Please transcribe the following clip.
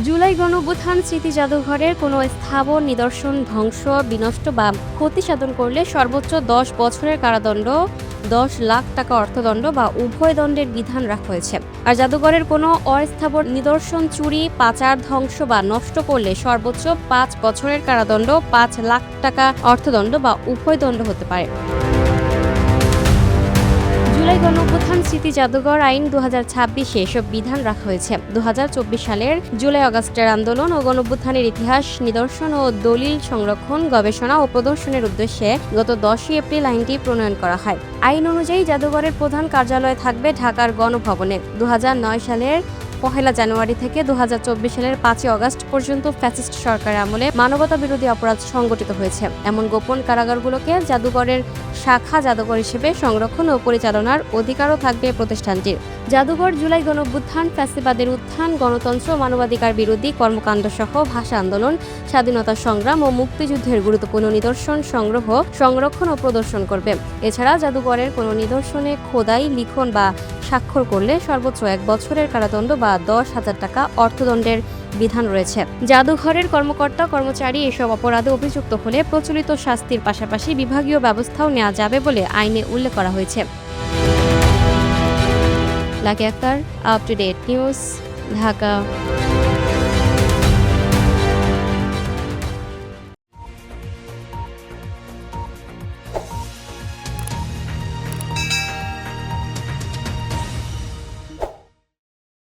জুলাই গণঅভ্যুত্থান স্মৃতি জাদুঘরের কোনো স্থাবর নিদর্শন ধ্বংস, বিনষ্ট বা ক্ষতিসাধন করলে সর্বোচ্চ ১০ বছরের কারাদণ্ড, ১০ লাখ টাকা অর্থদণ্ড বা উভয় দণ্ডের বিধান রাখা হয়েছে। আর জাদুঘরের কোনো অস্থাবর নিদর্শন চুরি, পাচার, ধ্বংস বা নষ্ট করলে সর্বোচ্চ ৫ বছরের কারাদণ্ড, ৫ লাখ টাকা অর্থদণ্ড বা উভয় দণ্ড হতে পারে। জুলাই গণঅভ্যুত্থান স্মৃতি জাদুঘর আইন ২০২৬-এ এসব বিধান রাখা হয়েছে। ২০২৪ সালের জুলাই-আগস্টের আন্দোলন ও গণঅভ্যুত্থানের ইতিহাস, নিদর্শন ও দলিল সংরক্ষণ, গবেষণা ও প্রদর্শনের উদ্দেশ্যে গত ১০ এপ্রিল আইনটি প্রণয়ন করা হয়। আইন অনুযায়ী জাদুঘরের প্রধান কার্যালয় থাকবে ঢাকার গণভবনে। ২০০৯ সালের ১ জানুয়ারি থেকে ২০২৪ সালের ৫ আগস্ট পর্যন্ত ফ্যাসিস্ট সরকারের আমলে মানবতা বিরোধী অপরাধ সংগঠিত হয়েছে এমন গোপন কারাগারগুলোকে জাদুঘরের শাখা জাদুঘর হিসেবে সংরক্ষণ ও পরিচালনার অধিকারও থাকবে প্রতিষ্ঠানটির। জাদুঘর জুলাই গণঅভ্যুত্থান, ফ্যাসিবাদের উত্থান, গণতন্ত্র, মানবাধিকার বিরোধী কর্মকাণ্ড সহ ভাষা আন্দোলন, স্বাধীনতা সংগ্রাম ও মুক্তিযুদ্ধের গুরুত্বপূর্ণ নিদর্শন সংগ্রহ, সংরক্ষণ ও প্রদর্শন করবে। এছাড়া জাদুঘরের কোনো নিদর্শনে খোদাই, লিখন বা স্বাক্ষর করলে সর্বোচ্চ ১ বছরের কারাদণ্ড বা ১০,০০০ টাকা অর্থদণ্ডের বিধান রয়েছে। জাদুঘরের কর্মকর্তা কর্মচারী এসব অপরাধে অভিযুক্ত হলে প্রচলিত শাস্তির পাশাপাশি বিভাগীয় ব্যবস্থাও নেওয়া যাবে বলে আইনে উল্লেখ করা হয়েছে। Lucky Akter, up to date news, Dhaka.